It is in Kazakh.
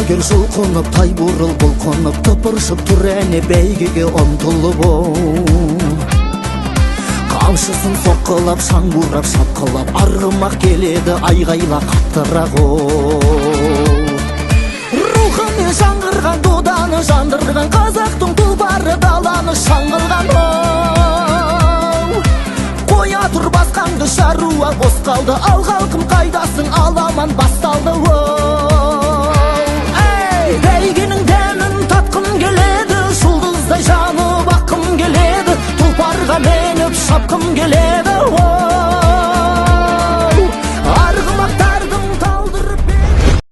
Лагер жұлқынып, тай бұрыл бұлқынып, тыпыршып тұр әне бәйгеге ұмтылып Қамшысын соққылап, шаң бұрап, шапқылап, арғымақ келеді айғайла қаттырақ Рухымен жаңғырған доданы жандырған қазақтың тұлпары даланы шаңғылған Қоя тұр басқаңды шаруа бос қалды, ал халқым қайдасың, аламан басталды Бәйгенің дәмін татқым келеді, жұлдыздай жанып аққым келеді, тұлпарға меніп шапқым келеді